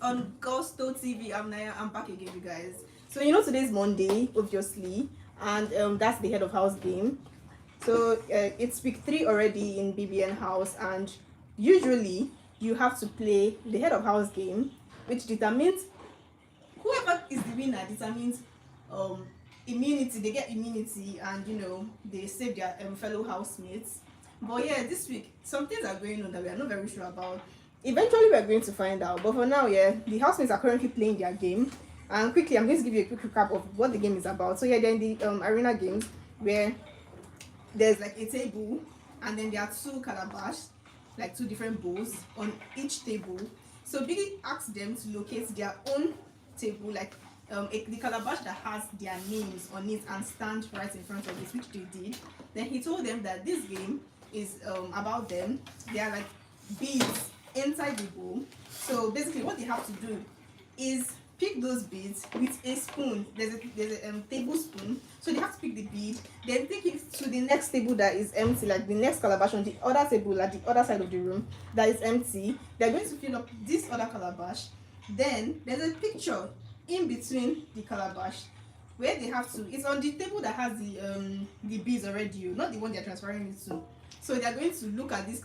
on Gusto TV. I'm Naya. I'm back again, you guys. So you know today's Monday, obviously, and that's the head of house game. So it's week 3 already in BBN house, and usually you have to play the head of house game, which determines whoever is the winner determines um immunity. They get immunity, and they save their fellow housemates. But yeah, this week some things are going on that we are not very sure about. Eventually we are going to find out, but for now, yeah, the housemates are currently playing their game. And quickly, I'm going to give you a quick recap of what the game is about. So yeah, they're in the arena games, where there's like a table, and then there are two calabash, like two different bowls on each table. So Biggie asked them to locate their own table, like the calabash that has their names on it, and stand right in front of it, which they did. Then he told them that this game is about them. They are like beads inside the bowl. So basically what they have to do is pick those beads with a spoon. There's a tablespoon. So they have to pick the bead, then take it to the next table that is empty, like the next calabash on the other table at the other side of the room that is empty. They're going to fill up this other calabash. Then there's a picture in between the calabash where they have to, it's on the table that has the beads already, not the one they're transferring it to. So they're going to look at this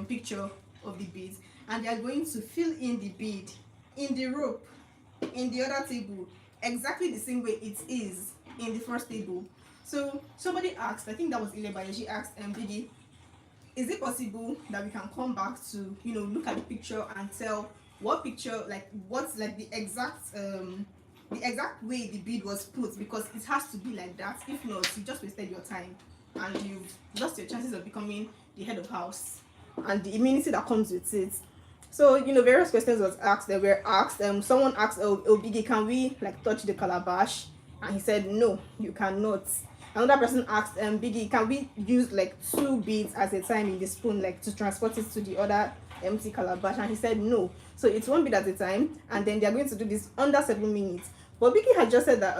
picture of the beads, and they're going to fill in the bead in the rope in the other table exactly the same way it is in the first table. So somebody asked, I think that was Ilebaye, she asked Biggie, is it possible that we can come back to look at the picture and tell what picture, like what's like the exact way the bead was put, because it has to be like that. If not, you just wasted your time and you've lost your chances of becoming the head of house and the immunity that comes with it. So various questions was asked. They were asked. Someone asked, "Oh, Biggie, can we like touch the calabash?" And he said, "No, you cannot." Another person asked, "Biggie, can we use like 2 beads at a time in the spoon, like to transport it to the other empty calabash?" And he said, "No. So it's 1 bead at a time, and then they are going to do this under 7 minutes." But Biggie had just said that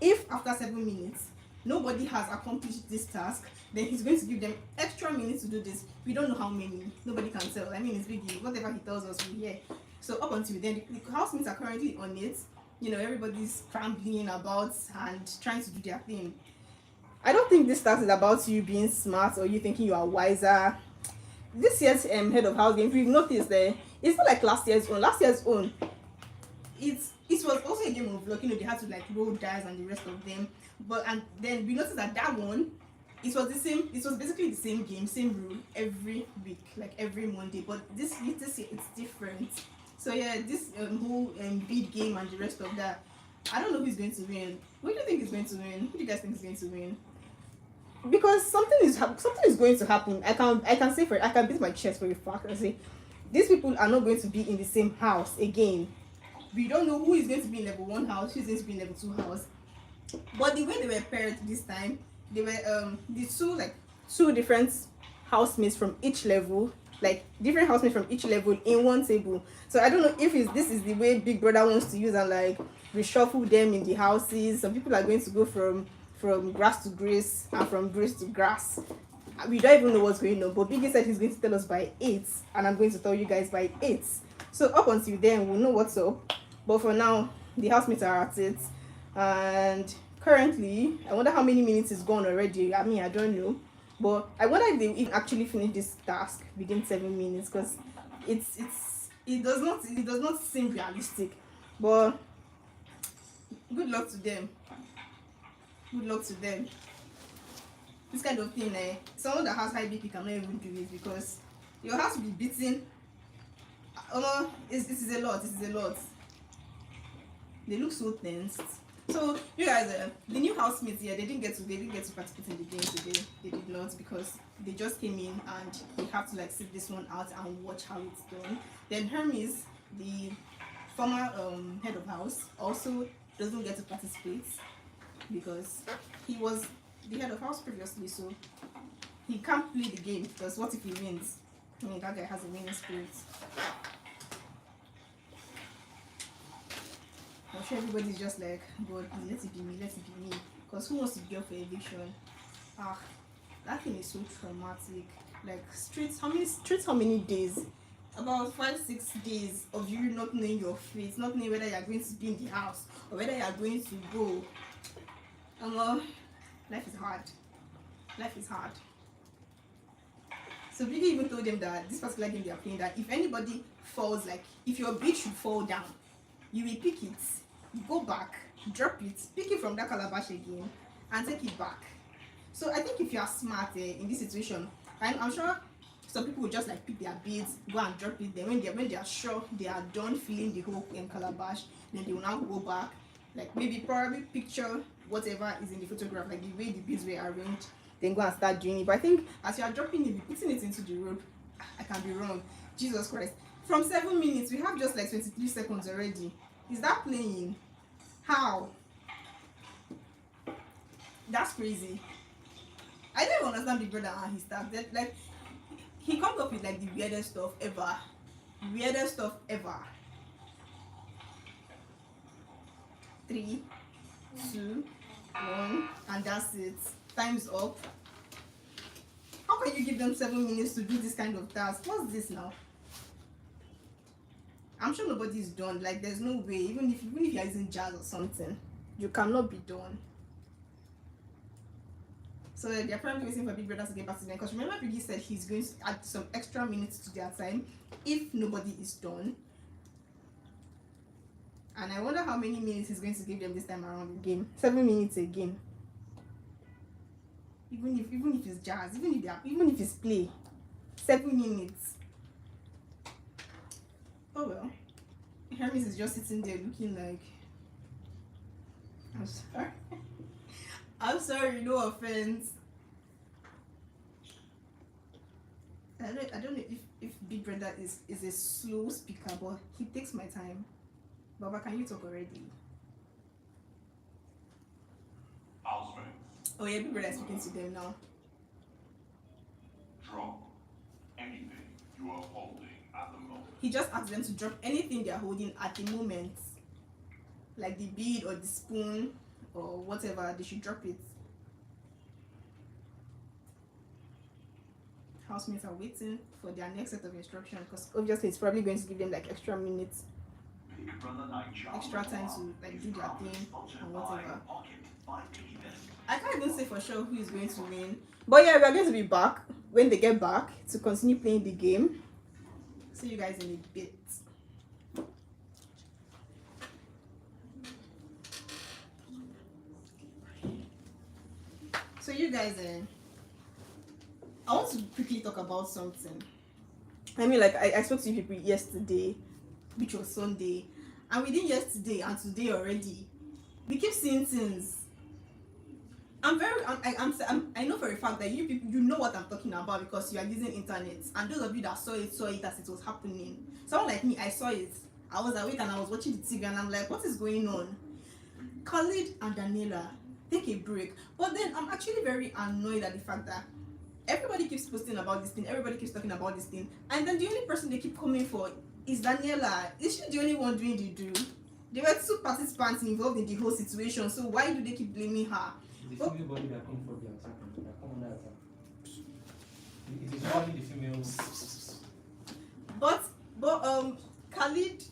if after 7 minutes nobody has accomplished this task, then he's going to give them extra minutes to do this. We don't know how many. Nobody can tell. I mean, it's Biggie. Whatever he tells us, we hear. So up until then, the housemates are currently on it. Everybody's scrambling about and trying to do their thing. I don't think this task is about you being smart or you thinking you are wiser. This year's head of house game, if you've noticed, it's not like last year's own. Last year's own, it was also a game of luck. They had to like roll dice and the rest of them. And then we noticed that one, it was the same. It was basically the same game, same rule every week, like every Monday. But this year it's different. So yeah, this whole bead game and the rest of that, I don't know who's going to win. Who do you think is going to win? Who do you guys think is going to win? Because something is going to happen. I can say I can beat my chest for a fact and say these people are not going to be in the same house again. We don't know who is going to be in level 1 house, who is going to be in level 2 house. But the way they were paired this time, they were the two different housemates from each level, like different housemates from each level in one table. So I don't know if this is the way Big Brother wants to use and like reshuffle them in the houses. Some people are going to go from grass to grace and from grace to grass. We don't even know what's going on, but Biggie said he's going to tell us by 8, and I'm going to tell you guys by 8. So up until then, we'll know what's up. But for now, the housemates are at it, and currently, I wonder how many minutes is gone already. I mean, I don't know, but I wonder if they actually finish this task within 7 minutes, because it does not seem realistic. But good luck to them. Good luck to them. This kind of thing, someone that has high BP cannot even do it, because you have to be beaten. This is a lot. This is a lot. They look so tensed. So you guys, the new housemates here, they didn't get to participate in the game today. They did not, because they just came in and they have to like sit this one out and watch how it's done. Then Hermes, the former head of house, also doesn't get to participate because he was the head of house previously, so he can't play the game, because what if he wins? I mean, that guy has a winning spirit. I'm sure everybody's just like, God, let it be me, let it be me. Because who wants to go for eviction? That thing is so traumatic. Like streets, how many days? about 5-6 days of you not knowing your fate, not knowing whether you are going to be in the house or whether you are going to go. Life is hard. Life is hard. So Biggie even told them that this particular game they are playing, that if anybody falls, like if your bid should fall down, you will pick it, you go back, drop it, pick it from that calabash again, and take it back. So I think if you are smart in this situation, I'm sure some people will just like pick their beads, go and drop it. Then when they are sure they are done filling the whole calabash, then they will now go back, like maybe probably picture whatever is in the photograph, like the way the beads were arranged, then go and start doing it. But I think as you are dropping it, you're putting it into the rope. I can be wrong. Jesus Christ. From 7 minutes, we have just like 23 seconds already. Is that playing? How? That's crazy. I don't even understand Big Brother and his stuff. That like he comes up with like the weirdest stuff ever. Weirdest stuff ever. 3, 2, 1, and that's it. Time's up. How can you give them 7 minutes to do this kind of task? What's this now? I'm sure nobody's done. Like there's no way. Even if you're using jazz or something, you cannot be done. So they're probably waiting for Big Brother to get back to them. Because remember, Biggie said he's going to add some extra minutes to their time if nobody is done. And I wonder how many minutes he's going to give them this time around the game. 7 minutes again. Even if it's jazz, even if it's play, 7 minutes. Oh well. Hermes is just sitting there looking like, I'm sorry. I'm sorry, no offense. I don't know if Big Brother is a slow speaker, but he takes my time. Baba, can you talk already? Oh yeah, Big Brother is speaking to them now. Drop anything you are holding at the moment. He just asked them to drop anything they are holding at the moment. Like the bead or the spoon or whatever, they should drop it. Housemates are waiting for their next set of instructions because obviously it's probably going to give them like extra minutes, extra time to like do their thing and whatever. I can't even say for sure who is going to win, but yeah, we are going to be back when they get back to continue playing the game. See you guys in a bit. So you guys, I want to quickly talk about something. I mean, like I spoke to people yesterday, which was Sunday, and within yesterday and today already, we keep seeing things. I know for a fact that you people, you know what I'm talking about because you are using internet, and those of you that saw it as it was happening. Someone like me, I saw it. I was awake and I was watching the TV and I'm like, what is going on? Khalid and Daniela, take a break. But then I'm actually very annoyed at the fact that everybody keeps posting about this thing, everybody keeps talking about this thing, and then the only person they keep coming for is Daniela. Is she the only one doing the do? There were 2 participants involved in the whole situation, so why do they keep blaming her? The female body that come for the attack, that come under attack. It is only the females. But Khalid,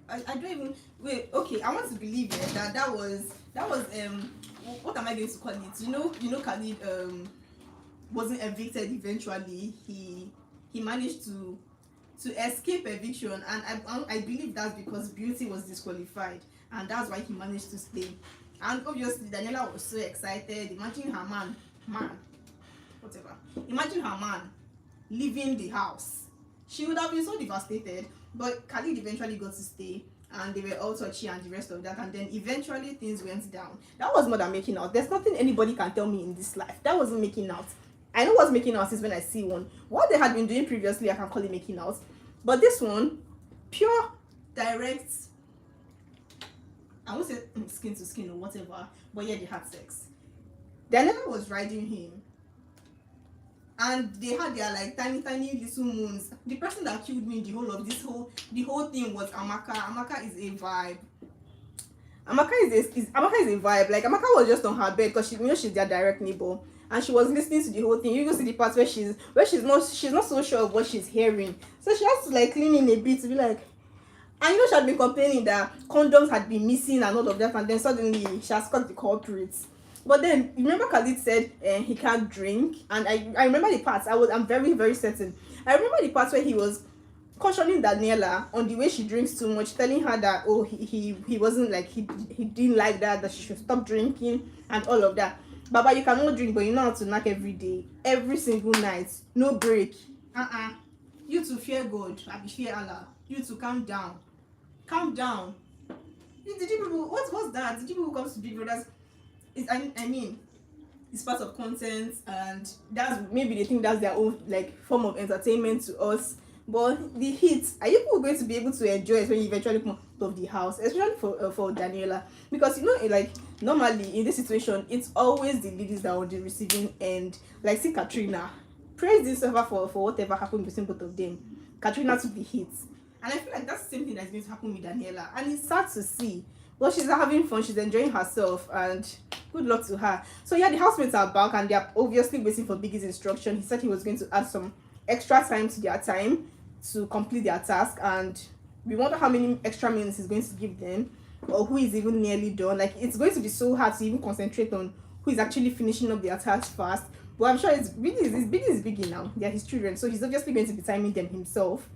I don't even wait. Okay, I want to believe that was what am I going to call it? You know Khalid wasn't evicted eventually. He managed to escape eviction, and I believe that's because Beauty was disqualified, and that's why he managed to stay. And obviously Daniela was so excited. Imagine her man, whatever. Imagine her man leaving the house. She would have been so devastated. But Khalid eventually got to stay, and they were all touchy and the rest of that. And then eventually things went down. That was more than making out. There's nothing anybody can tell me in this life. That wasn't making out. I know what's making out is when I see one. What they had been doing previously, I can call it making out. But this one, pure, direct, I won't say skin to skin or whatever, but yeah, they had sex. Daniela was riding him, and they had their like tiny little moons. The person that killed me in the whole thing was Amaka. Amaka is a vibe. Amaka is a vibe. Like Amaka was just on her bed because she's their direct neighbor, and she was listening to the whole thing. You go see the part where she's not so sure of what she's hearing, so she has to like lean in a bit to be like. And you know she had been complaining that condoms had been missing and all of that, and then suddenly she has caught the culprits. But then remember Khalid said he can't drink, and I remember the parts. I'm very very certain. I remember the parts where he was cautioning Daniela on the way she drinks too much, telling her that oh he wasn't like he didn't like that she should stop drinking and all of that. Baba, you cannot drink, but you know how to knock every day, every single night, no break. You to fear God, I be fear Allah. You to calm down. Calm down. Did you people, what's that? Did you people come to Big Brothers? I mean, it's part of content, and that's maybe they think that's their own like form of entertainment to us. But the heat, are you people going to be able to enjoy it when you eventually come out of the house, especially for Daniela? Because you know, like normally in this situation, it's always the ladies that are on the receiving end. Like see Katrina, praise this server for whatever happened between both of them. Katrina took the hit. And I feel like that's the same thing that's going to happen with Daniela. And it's sad to see. Well, she's having fun, she's enjoying herself, and good luck to her. So yeah, the housemates are back and they are obviously waiting for Biggie's instruction. He said he was going to add some extra time to their time to complete their task, and we wonder how many extra minutes he's going to give them, or who is even nearly done. Like it's going to be so hard to even concentrate on who is actually finishing up their task fast. But I'm sure Biggie now. They're his children, so he's obviously going to be timing them himself.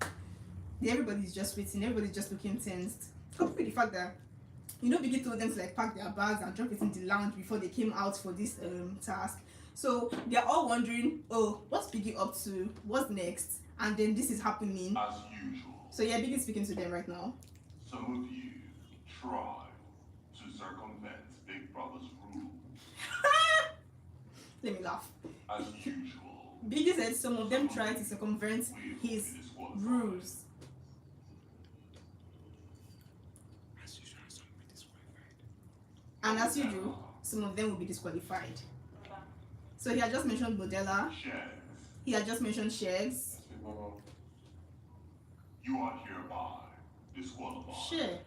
Everybody's just waiting, everybody's just looking tensed. Coupled with the fact that you know Biggie told them to like pack their bags and drop it in the lounge before they came out for this task. So they're all wondering, oh, what's Biggie up to? What's next? And then this is happening. As usual. So yeah, Biggie's speaking to them right now. Some of you try to circumvent Big Brother's rule. Let me laugh. As usual. Biggie said some of them try to circumvent his rules. And as usual, some of them will be disqualified. So he had just mentioned Modella. He had just mentioned Shares. You are hereby disqualified. Shit.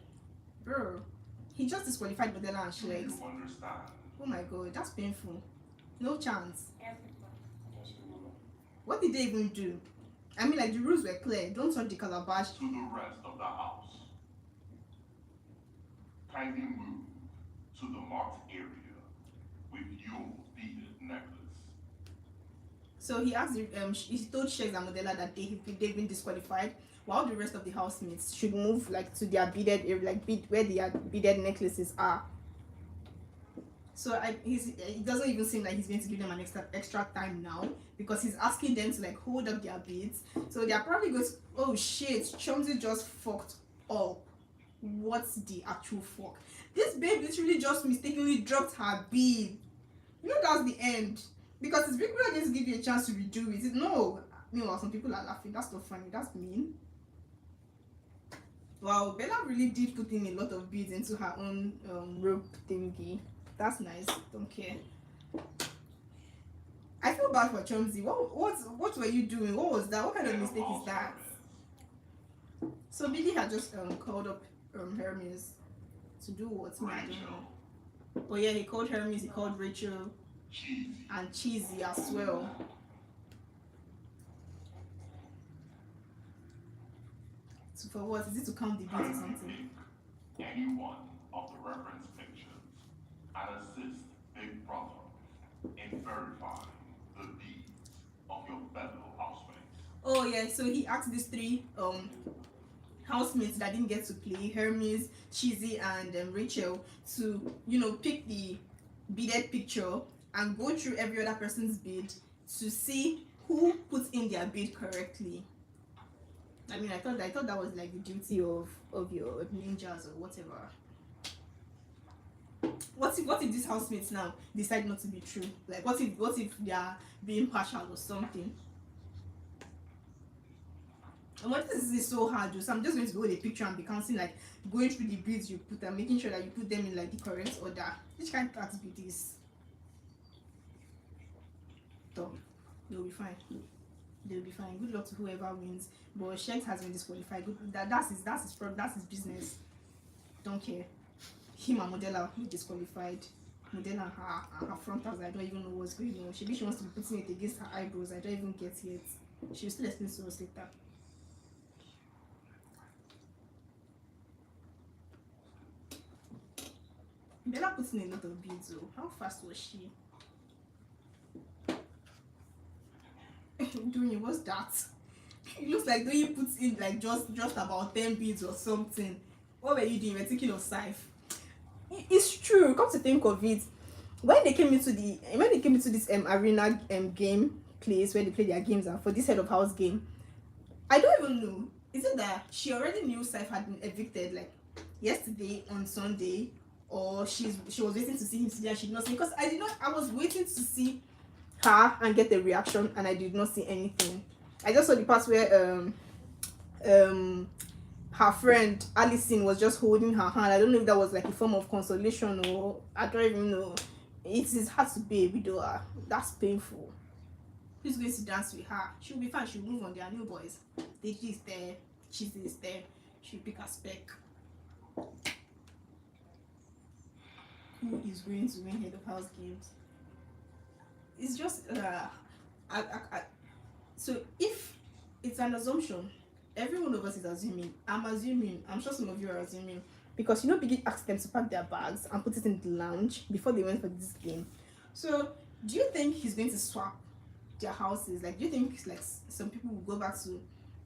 Bro. He just disqualified Modella and Shares. You understand? Oh my god, that's painful. No chance. What did they even do? I mean, like, the rules were clear. Don't touch the calabash. To the rest of the house. Kindly move to the marked area with your beaded necklace. So he asked, he told Shares and Modella that they've been disqualified, while the rest of the housemates should move like to their beaded area, like where their beaded necklaces are. So it doesn't even seem like he's going to give them an extra time now, because he's asking them to like hold up their beads. So they're probably going to, oh shit, Chumsy just fucked up. What's the actual fuck? This babe literally just mistakenly dropped her bead. You know that's the end. Because it's people are going to give you a chance to redo it. No. Meanwhile, some people are laughing. That's not funny. That's mean. Wow, Bella really did put in a lot of beads into her own rope thingy. That's nice. Don't care. I feel bad for Chumsy. What were you doing? What was that? What kind of mistake is that? So Billy had just called up Hermes to do what? I don't know. But yeah, he called Hermes, he called Rachel and Cheesy as well. So for what? Is it to count the beats or something? Any one of the reference pictures and assist Big Brother in verifying the deeds of your fellow housemates. Oh yeah, so he asked these three housemates that didn't get to play, Hermes, Cheesy, and Rachel, to pick the beaded picture and go through every other person's bid to see who put in their bid correctly. I mean, I thought that was like the duty of your ninjas or whatever. What if these housemates now decide not to be true? Like, what if they are being partial or something? And what this is so hard, so I'm just going to go with a picture and be counting, like going through the bids you put and making sure that you put them in like the correct order. Which kind of tax be this? So they'll be fine. They'll be fine. Good luck to whoever wins. But Shanks has been disqualified. That's his business. Don't care. Him and Modella will be disqualified. And then her frontals, I don't even know what's going on. She wants to be putting it against her eyebrows. I don't even get it. She will still explain to us later. Bella puts in a lot of beads though. How fast was she? Doing what's that? It looks like Doing puts in like just about 10 beads or something. What were you doing? We're thinking of Saif. It's true. Come to think of it, when they came into this arena game place where they play their games and for this head of house game, I don't even know. Is it that she already knew Saif had been evicted like yesterday on Sunday, or she was waiting to see him today and she did not see? Because I was waiting to see her and get a reaction and I did not see anything. I just saw the part where her friend Alison was just holding her hand. I don't know if that was like a form of consolation or I don't even know. It is hard to be a widower. That's painful. Who's going to dance with her? She'll be fine. She'll move on. Their new boys. Deji is there. Chizzy is there. She'll pick her spec. Who is going to win head of house games? It's just so if it's an assumption, every one of us is assuming. I'm assuming. I'm sure some of you are assuming because Biggie asked them to pack their bags and put it in the lounge before they went for this game. So do you think he's going to swap their houses? Like, do you think like some people will go back to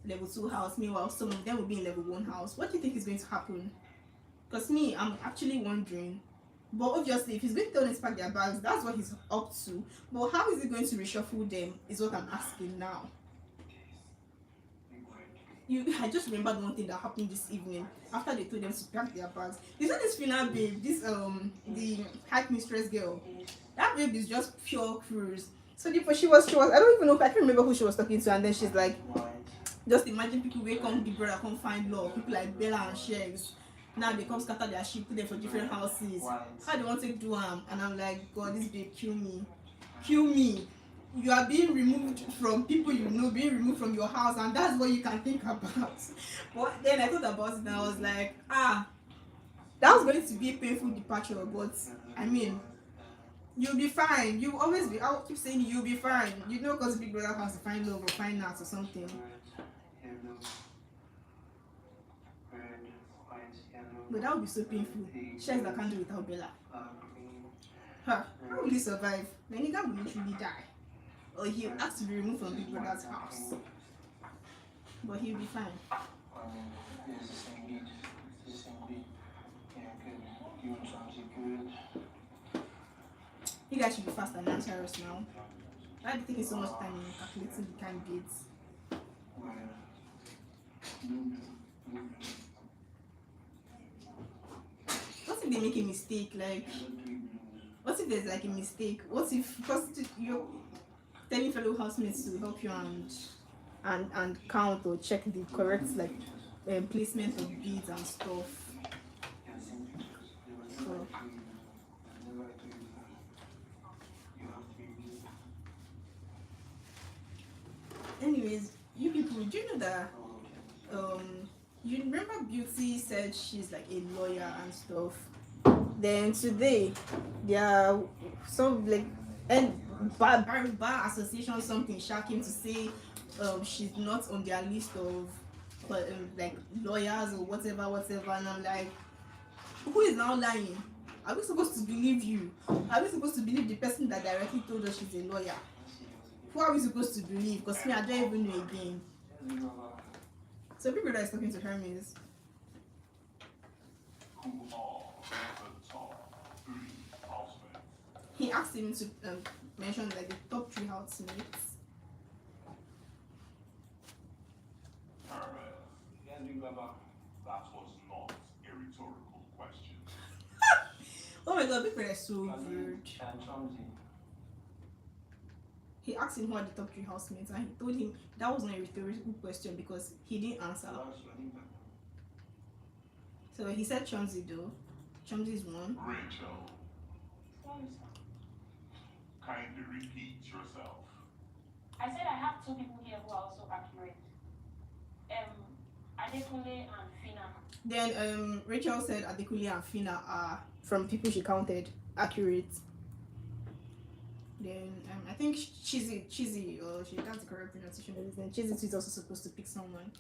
level 2 house, meanwhile some of them will be in level 1 house? What do you think is going to happen? Because I'm actually wondering. But obviously, if he's going to tell them to pack their bags, that's what he's up to. But how is he going to reshuffle them is what I'm asking now. I just remembered one thing that happened this evening after they told them to pack their bags. You saw this Fina babe, the hype mistress girl. That babe is just pure cruise. So she was I don't even know, I can't remember who she was talking to, and then she's like, just imagine people will come Big Brother come find love, people like Bella and Shegs. Now they come scatter their shit, put them for different houses. How they want to do them? And I'm like, God, this babe kill me. Kill me. You are being removed from people being removed from your house, and that's what you can think about. But then I thought about it and I was like, that was going to be a painful departure, but I mean, you'll be fine. You always be. I'll keep saying you'll be fine. Because Big Brother has to find love or find out or something. But that would be so painful. Shares that can't do without Bella. How will he survive? The nigga will literally die. Or he'll have to be removed from Big Brother's house. But he'll be fine. You guys should be faster than Cyrus now. Why are you taking so much time in calculating the candidates? What if they make a mistake? Like, what if there's like a mistake? What if because you're telling fellow housemates to help you and count or check the correct placement of beads and stuff? So, anyways, you people, do you know that you remember Beauty said she's like a lawyer and stuff? Then today there are some bar association something came to say she's not on their list of lawyers or whatever, and I'm like, who is now lying? Are we supposed to believe you? Are we supposed to believe the person that directly told us she's a lawyer? Who are we supposed to believe? Because me, I don't even know again. So people that is talking to Hermes. Who are the top 3 housemates? He asked him to mention like the top 3 housemates. That was not a rhetorical question. Oh my god, people are so rude. He asked him who are the top 3 housemates, and he told him that was not a rhetorical question because he didn't answer. So he said Chauncey though. Chauncey is 1. Rachel, kindly repeat yourself. I said I have 2 people here who are also accurate. Adekunle and Fina. Then Rachel said Adekunle and Fina are from people she counted accurate. Then I think Cheesy, or that's the correct pronunciation of his name. Cheesy is also supposed to pick someone,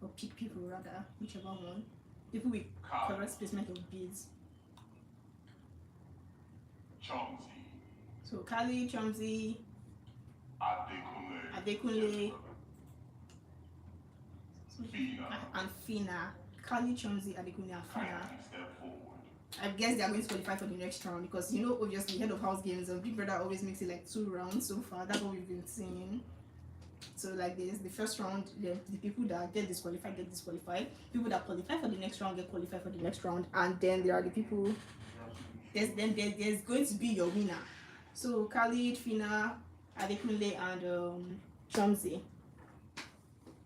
or pick people rather, whichever one. People with correct placement of beads. Chomsy, So Kali, Chomsy, Adekunle, Fina, and Fina. Kali, Chomsy, Adekunle, and Fina. kindly step forward. I guess they are going to qualify for the next round because obviously head of house games and Big Brother always makes it like 2 rounds so far. That's what we've been seeing. So like this, the first round, the people that get disqualified. People that qualify for the next round get qualified for the next round, and then there are the people. There's going to be your winner. So Khalid, Fina, Adekunle, and Chomsy.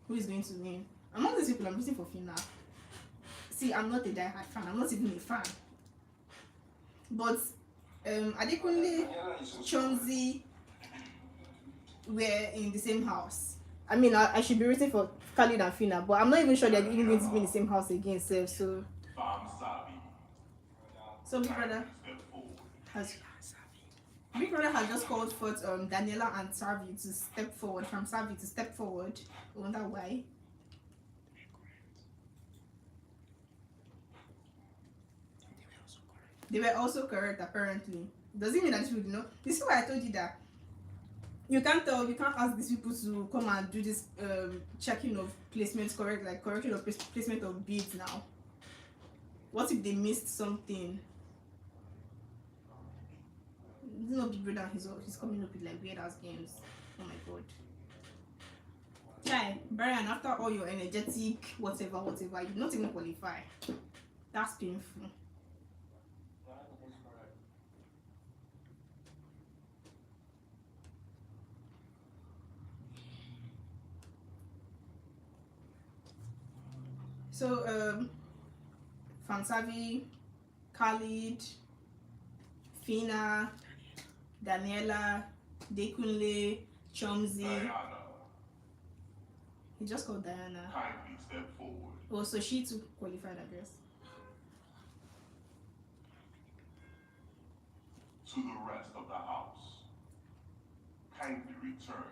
Who is going to win? Among these people, I'm rooting for Fina. See, I'm not a diehard fan. I'm not even a fan. But Adekunle, Chomsy were in the same house. I mean, I should be rooting for Khalid and Fina, but I'm not even sure they're even going to be in the same house again. So Big Brother has just called for Daniela and Sarvi to step forward. I wonder why. They were also correct apparently. Doesn't mean that you would know. This is why I told you that you can't ask these people to come and do this checking of placements correct, like correction of placement of beads now. What if they missed something? This is not Big Brother, he's coming up with like weird ass games. Oh my god. Chai, Brian, after all your energetic whatever, you not even qualify. That's painful. So Fansavi, Khalid, Fina, Daniela, Adekunle, Chomsy. Diana, He just called Diana. kindly step forward. Oh, so she too qualified, I guess. To the rest of the house, kindly return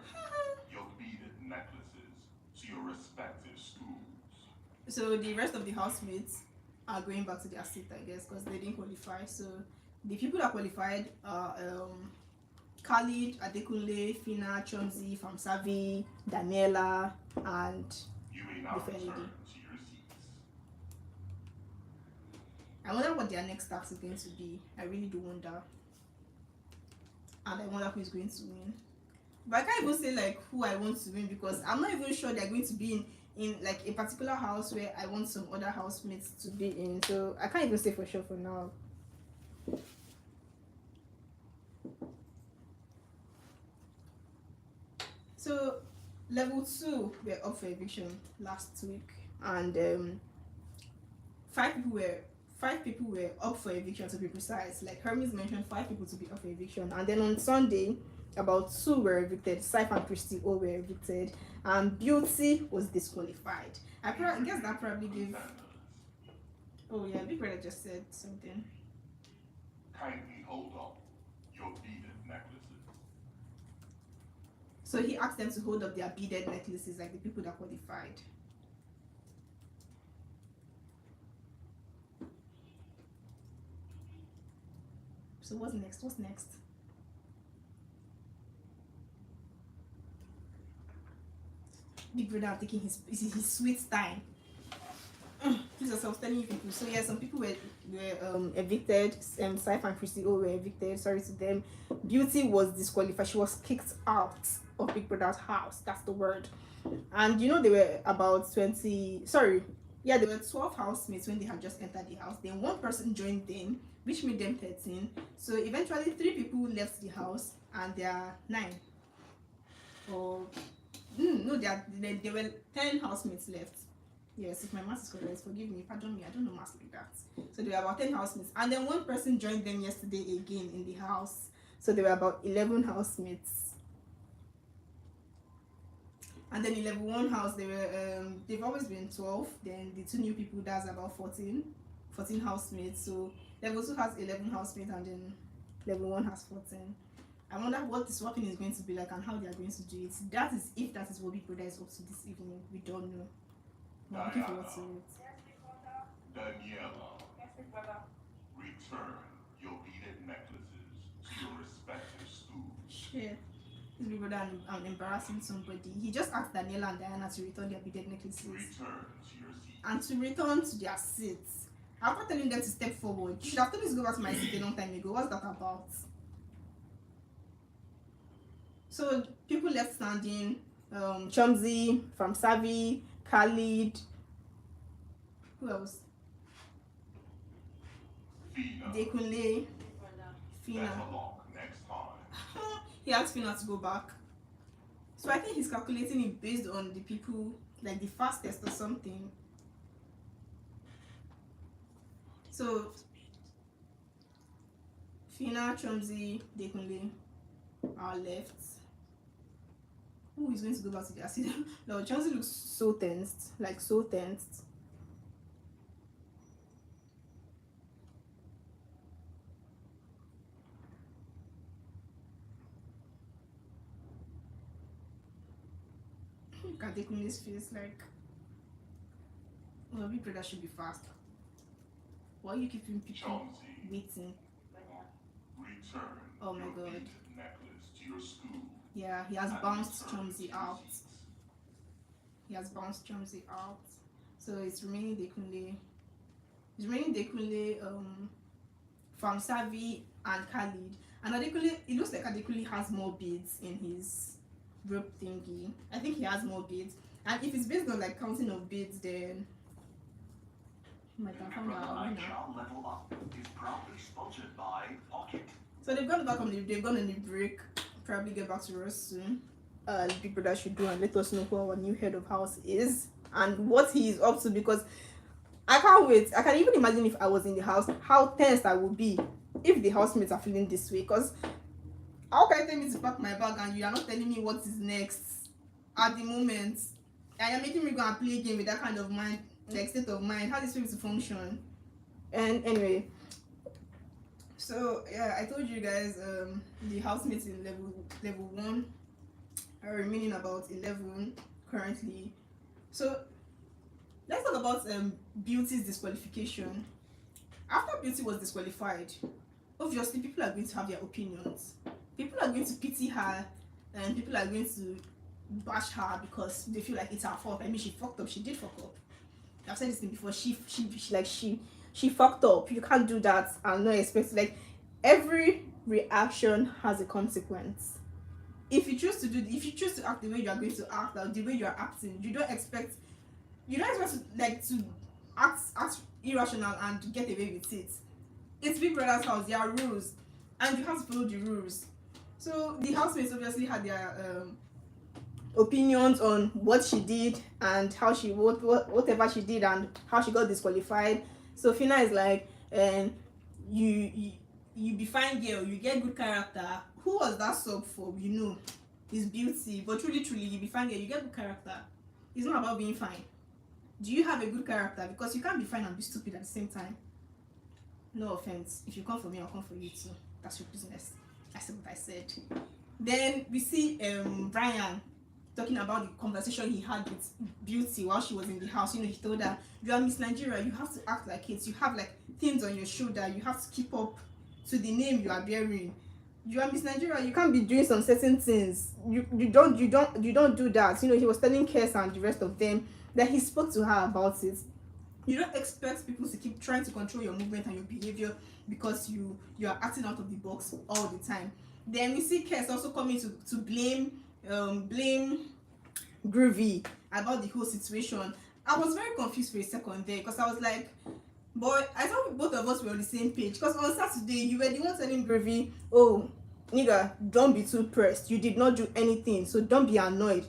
your beaded necklaces to your respective stools. So the rest of the housemates are going back to their seat, I guess, because they didn't qualify. So the people that qualified are Khalid, Adekunle, Fina, Chomsy, Famsavi, Daniela, and You may now the return fair lady. to your seats. I wonder what their next task is going to be. I really do wonder. And I wonder who is going to win. But I can't even say like who I want to win because I'm not even sure they're going to be in like a particular house where I want some other housemates to be in. So I can't even say for sure for now. So level 2 were up for eviction last week, and 5 people were up for eviction, to be precise. Like Hermes mentioned, 5 people to be up for eviction, and then on Sunday about 2 were evicted. Saif and Christy all were evicted, and Beauty was disqualified. I guess that probably gave. Oh yeah, Big Brother just said something. Kindly hold up your beaded necklaces. So he asked them to hold up their beaded necklaces, like the people that qualified. So what's next? Big Brother taking his sweet time. Jesus, I was telling you people. So yeah, some people were evicted. Saif and Christy all were evicted. Sorry to them. Beauty was disqualified. She was kicked out of Big Brother's house. That's the word. And there were about 20. Sorry, yeah, there were 12 housemates when they had just entered the house. Then one person joined them, which made them 13. So eventually 3 people left the house, and there are 9. Or no, there were 10 housemates left. Yes, if my math is correct, forgive me, pardon me, I don't know math like that. So there were about 10 housemates, and then one person joined them yesterday again in the house. So there were about 11 housemates. And then in level 1 house, they've always been 12. Then the 2 new people, that's about 14 housemates. So level 2 has 11 housemates, and then level 1 has 14. I wonder what the swapping is going to be like and how they are going to do it. That is if that is what Big Brother is up to this evening. We don't know. We're looking forward to it. Daniela, return your beaded necklaces to your respective schools. Shit. This Big Brother and embarrassing somebody. He just asked Daniela and Diana to return their beaded necklaces. Return to your seat. And to return to their seats. I'm not telling them to step forward. You should have told me to go back to my seat a long time ago. What's that about? So people left standing. Chumzi, from Savi, Khalid. Who else? Fina, Adekunle. Fina. better luck next time. He asked Fina to go back. So I think he's calculating it based on the people, like the fastest or something. So Fina, Chumzi, Adekunle are left. Who is going to go back to the acid? No, Chumzi looks so tensed, like so tensed. Look at Adekunle's face, like, well, Big Brother should be fast. Why are you keeping people Chauncey, waiting? return Oh my your God. beaded necklace to your school. Yeah, he has and bounced return to Chumzi your out. seats. He has bounced Chumzi out. So it's remaining Adekunle. It's remaining Adekunle, from Savi and Khalid. And Adekunle, it looks like Adekunle has more beads in his rope thingy. I think he has more beads. And if it's based on like counting of beads, then he might have found out a winner. BBNaija Level Up is proudly sponsored by Pocket. So they've gone back on the break. Probably get back to us soon. Big Brother should do and let us know who our new head of house is and what he is up to, because I can't wait. I can even imagine if I was in the house, how tense I would be if the housemates are feeling this way. Because how can you tell me to pack my bag and you are not telling me what is next at the moment? And you're making me go and play a game with that kind of mind, like state of mind. How is this going to function? And anyway, so yeah, I told you guys the housemates in level 1 are remaining about 11 currently. So let's talk about Beauty's disqualification. After Beauty was disqualified, obviously people are going to have their opinions. People are going to pity her, and people are going to bash her because they feel like it's her fault. I mean, she fucked up. She did fuck up. I've said this thing before. She fucked up. You can't do that and not expect, like, every reaction has a consequence. If you choose to act the way you are going to act, or the way you are acting, you don't expect to act irrational and get away with it. It's Big Brother's house. There are rules, and you have to follow the rules. So the housemates obviously had their opinions on what she did and how she whatever she did and how she got disqualified. So Fina is like, you be fine girl, you get good character. Who was that sub for? You know, it's Beauty. But truly, you be fine girl, you get good character. It's not about being fine. Do you have a good character? Because you can't be fine and be stupid at the same time. No offense. If you come for me, I'll come for you too. That's your business. I said what I said. Then we see Brian talking about the conversation he had with Beauty while she was in the house. You know, he told her, you are Miss Nigeria, you have to act like it. You have like things on your shoulder. You have to keep up to the name you are bearing. You are Miss Nigeria, you can't be doing some certain things. You don't do that. You know, he was telling Kes and the rest of them that he spoke to her about it. You don't expect people to keep trying to control your movement and your behavior because you are acting out of the box all the time. Then we see Kes also coming to blame Groovy about the whole situation. I was very confused for a second there because I was like, boy, I thought both of us were on the same page. Because on Saturday you were the one telling Groovy, oh nigga, don't be too pressed, you did not do anything, so don't be annoyed.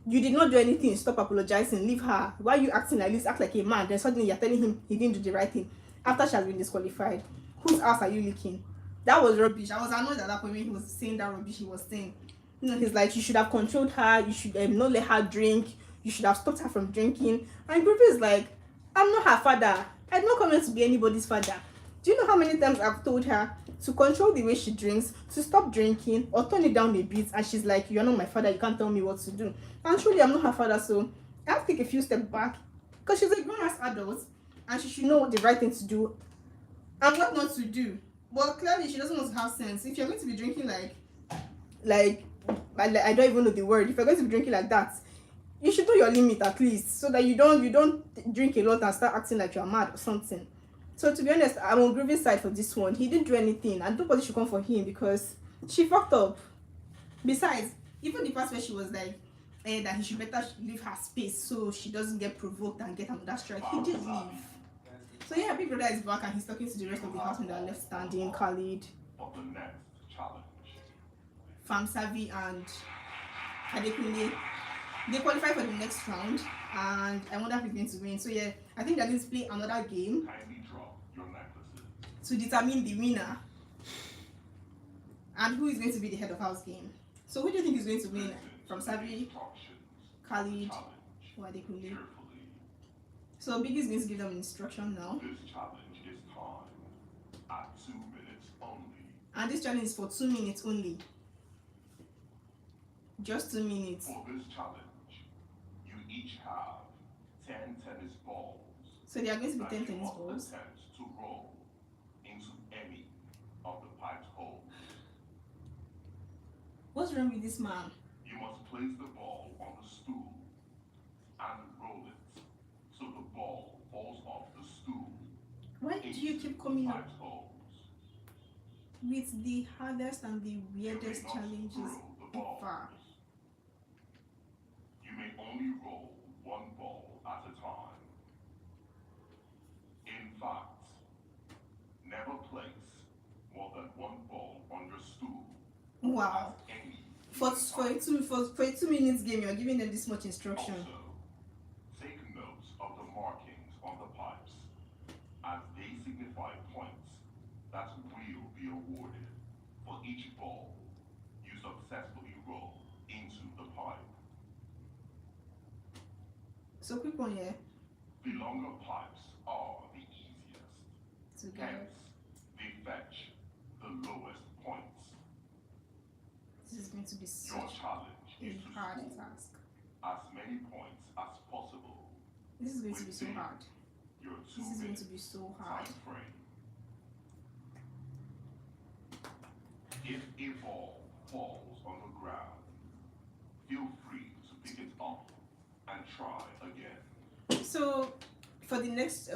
You did not do anything, stop apologizing, leave her. Why are you acting like this? Act like a man. Then suddenly you're telling him he didn't do the right thing after she has been disqualified. Whose ass are you licking? That was rubbish. I was annoyed at that point when he was saying that rubbish he was saying. You know, he's like, you should have controlled her, you should not let her drink, you should have stopped her from drinking. And Groovy is like, I'm not her father. I did not come here to be anybody's father. Do you know how many times I've told her to control the way she drinks, to stop drinking, or turn it down a bit? And she's like, you're not my father, you can't tell me what to do. And truly, I'm not her father, so I have to take a few steps back, because she's a grown-ass adult, and she should know what the right thing to do and what not to do. But clearly, she doesn't want to have sense. If you're going to be drinking like I don't even know the word. If you're going to be drinking like that, you should know your limit at least, so that you don't drink a lot and start acting like you're mad or something. So to be honest, I'm on Groovy's side for this one. He didn't do anything, and nobody should come for him because she fucked up. Besides, even the part where she was like that he should better leave her space so she doesn't get provoked and get another strike, he did leave. So yeah, Big Brother is back and he's talking to the rest of the housemen that are left standing. Khalid, For the next challenge. Fam Savi, and Adekunle. They qualify for the next round, and I wonder who's going to win. So yeah, I think they're going to play another game Kindly drop your necklaces. to determine the winner and who is going to be the head of house game. So who do you think is going to win from Savi, Instructions. Khalid, Challenge. or Adekunle? Carefully. So Biggie is going to give them an instruction now, This challenge is timed at 2 minutes only. and this challenge is for 2 minutes only. Just 2 minutes. For this challenge, you each have 10 tennis balls. So there are going to be that 10 you tennis must balls. attempt to roll into any of the piped holes. What's wrong with this man? You must place the ball on the stool and roll it so the ball falls off the stool Why do you into keep coming the up piped holes. with the hardest and the You may weirdest not challenges throw the balls. ever? You may only roll one ball at a time. In fact, never place more than one ball on your stool. Wow. at any For given a 2 minutes game, you're giving them this much instruction. Also, take note of the markings on the pipes, as they signify points that will be awarded for each ball you successfully roll into the pipe. So quick one here. The longer pipes are the easiest, To get hence they fetch the lowest points. this is going to be Your such challenge a is to hard score task. as many points as possible This is going to be so hard. your This is going 2 minute to be so hard. time frame. If a ball falls on the ground, feel free to pick it up and try again. So for the next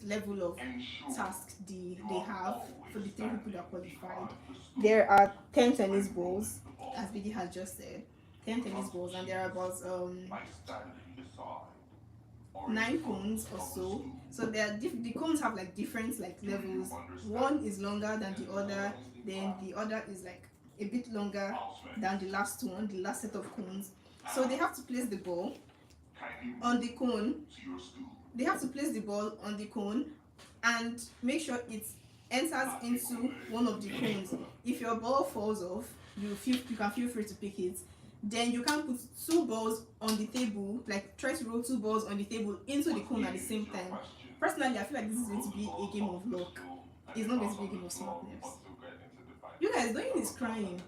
level of Ensure task they you are have for the always 3 people that standing qualified, behind the stool there are 10 tennis when balls, rolling the ball. as Biggie has just said. 10 tennis balls, and there are about By standing beside or 9 in front cones or of the so. stool. So there are the cones have like different like levels. One is longer than the other, then the other is like a bit longer Housemen, than the last one, the last set of cones. So they have to place the ball kindly on the cone. move to your stool. They have to place the ball on the cone and make sure it enters into one of the cones. If your ball falls off, you can feel free to pick it. Then you can put 2 balls on the table, like try to roll 2 balls on the table into the cone at the same time. Personally, I feel like this is going to be a game of luck. It's not going to be a game of smartness. You guys, Doyin is crying.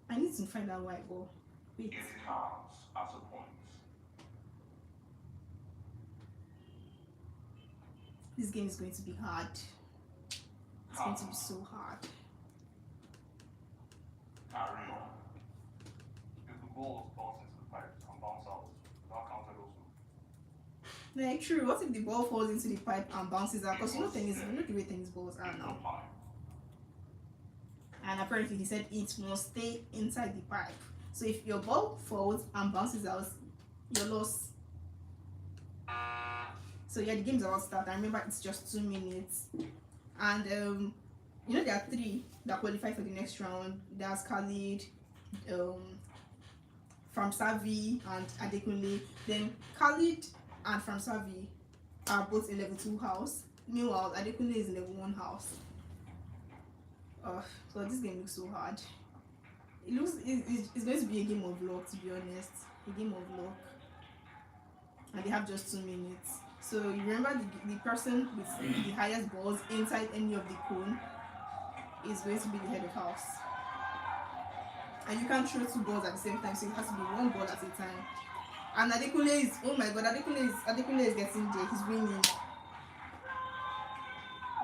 I need to find out why. Oh, wait. It counts as a point. This game is going to be hard. It's going to be so hard. Carry on. If the ball falls into the pipe and bounce out, that counted also. Like, true. What if the ball falls into the pipe and bounces out? Because you know the way tennis balls are In the now. pipe. And apparently he said it must stay inside the pipe. So if your ball falls and bounces out, you're lost. So yeah, the game's about to start. I remember it's just 2 minutes. And you know there are 3 that qualify for the next round. There's Khalid, from Savi and Adekunle. Then Khalid and from Savi are both in level 2 house. Meanwhile, Adekunle is in level 1 house. Oh, so this game looks so hard. It's going to be a game of luck, to be honest. A game of luck. And they have just 2 minutes. So you remember the person with the highest balls inside any of the cone is going to be the head of house. And you can't throw 2 balls at the same time, so it has to be 1 ball at a time. And Adekunle is, oh my god, Adekunle is getting there. He's winning.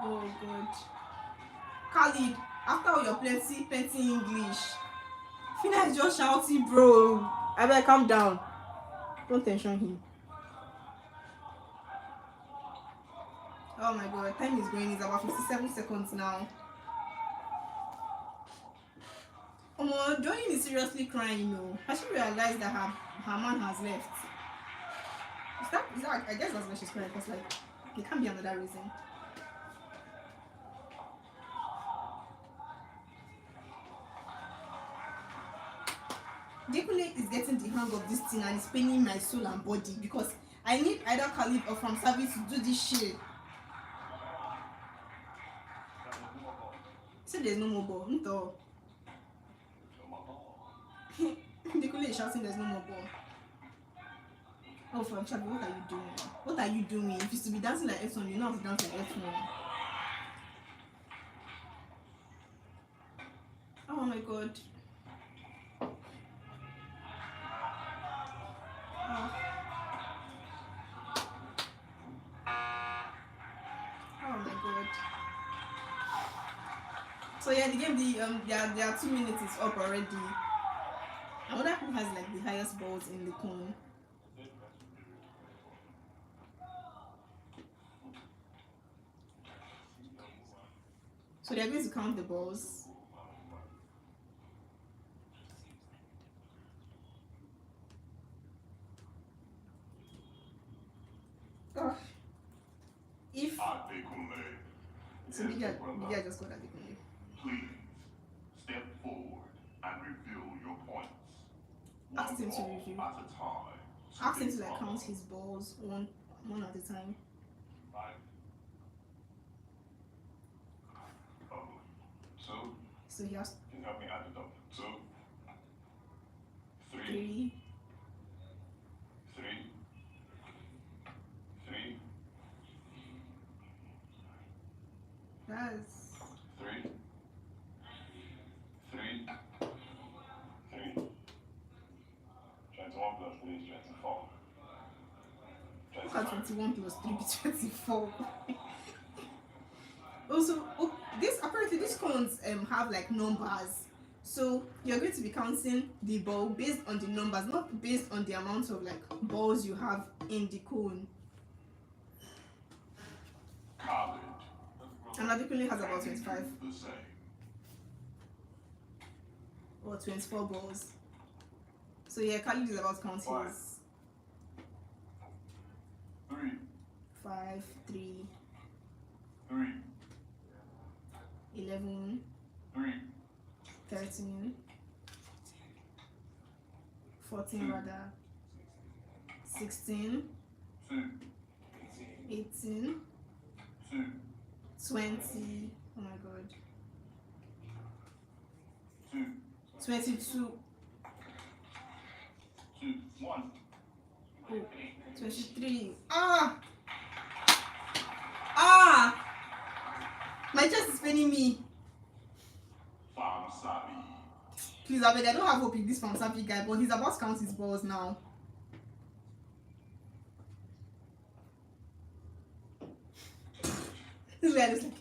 Oh god. Khalid, after all your plenty English, Fina is just shouting, bro. I better calm down. Don't tension him. Oh my god, time is going. It's about 57 seconds now. Oh, Johnny is seriously crying, you know. Has she realized that her man has left? Is that I guess that's why she's crying, because like there can't be another reason. Adekunle is getting the hang of this thing and it's paining my soul and body because I need either Khalid or from service to do this shit. So there's no more ball. No. Adekunle is shouting there's no more ball. Oh, from Chabi, what are you doing? What are you doing? If you used to be dancing like F1, you know how to dance like F1. Oh my god. Oh my god. So yeah, the game, their 2 minutes is up already. I wonder who has like the highest balls in the cone. So they're going to count the balls. Oh. If Adekunle. so, Bigga just got Adekunle. Please step forward and reveal your points. Ask him to One review. ball at a time. Ask him to like count his balls one at a time. 5, Two. So he has Can you help me add it up? 2, 3, 3. 3, 3, That's 3, 3, 3. 21 plus 3 is 24. look at 21 plus 3 be 24. Also, apparently these cones have like numbers, so you're going to be counting the ball based on the numbers, not based on the amount of like balls you have in the cone. College. And Adekunle has about 25 The same. or 24 balls. So yeah, Khalid is about to count his 3, 5, 3, 3, 11, 3, 13, 14 rather, 16, 2, 18, 2, 20, oh my god, 2, 22, 2, 1. oh, 23, my chest is paining me. Farm Sabi. Please, I beg, I don't have hope in this from Sapi guy, but he's about to count his balls now. This guy is like,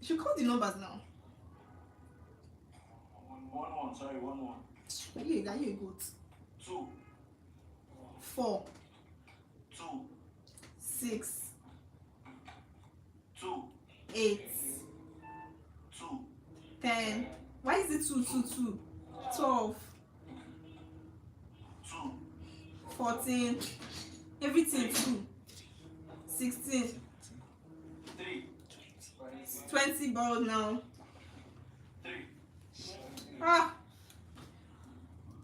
you should count the numbers now. 1, sorry, 1. Are you a goat? 2, 4, 2, 6, 2, 8, 2, 10. Why is it 2, 2, 2? 12, 2, 14, everything 2, 16, 3, 20 balls now. 3.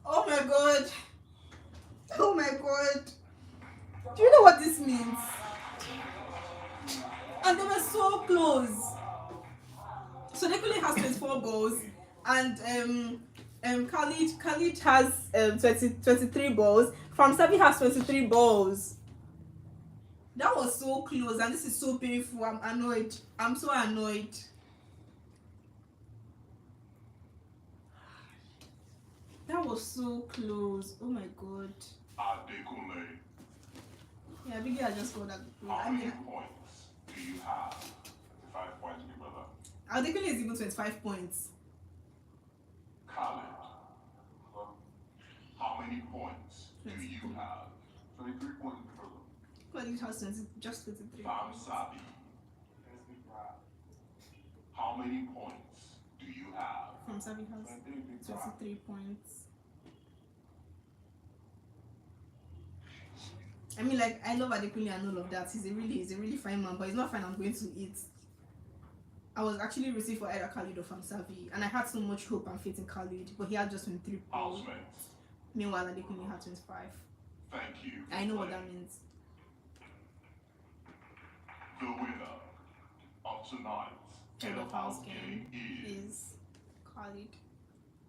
Oh my god. Oh my god. Do you know what this means? And they were so close. and Khalid has 23 balls. Famsavi has 23 balls. That was so close, and this is so painful. I'm annoyed. I'm so annoyed. That was so close. Oh my god. Adekunle, Yeah, Biggie, I just got that. how I many mean, points do you have? 5 points, big brother. Adekunle is even 25 points. Khalid, how many points do you have? 23 points, big brother. Khalid has just 23. Famsabi, how many points do you have? Famsavi has 23 points. I mean, like, I love Adekunle and all of that. He's a really fine man, but he's not fine. I'm going to eat. I was actually rooting for either Khalid or Famsavi, and I had so much hope and faith in Khalid, but he had just 23 points. Housemates, Meanwhile, Adekunle had 25. thank you. for I know what playing. that means. The winner of tonight's Head of house game is is Khalid.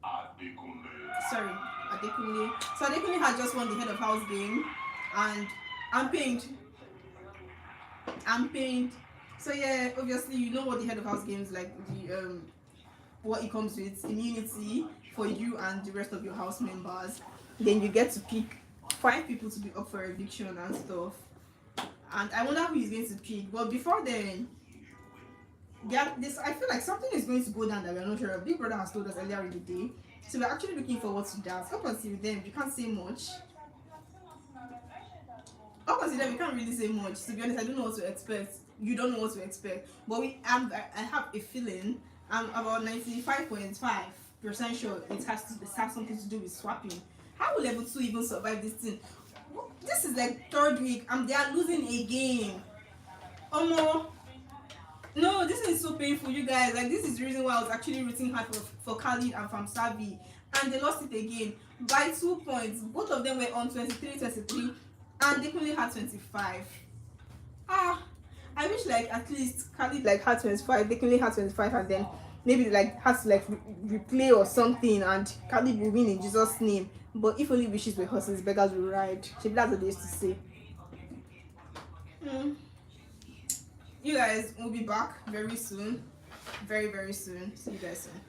Adekunle. Sorry, Adekunle. So Adekunle had just won the head of house game, and I'm pained. So yeah, obviously you know what the head of house game is like. The what it comes with: immunity for you and the rest of your house members. Then you get to pick 5 people to be up for eviction and stuff. And I wonder who he's going to pick. But before then, I feel like something is going to go down that we're not sure of. Big Brother has told us earlier in the day. So we're actually looking forward to that. Up until then, we can't say much. Up until then, we can't really say much. To be honest, I don't know what to expect. You don't know what to expect. But I have a feeling, I'm about 95.5% sure it has something to do with swapping. How will level 2 even survive this thing? This is like 3rd week and they are losing a game. No, this is so painful, you guys. Like, this is the reason why I was actually rooting hard for Khalid and Famsavi, and they lost it again by 2 points. Both of them were on 23, and they only had 25. I wish like at least Khalid like had 25, they only had 25, and then maybe like had to like replay or something, and Khalid will win in Jesus' name. But if only wishes were horses, beggars will ride. That's what they used to say. You guys will be back very soon, very soon. See you guys soon.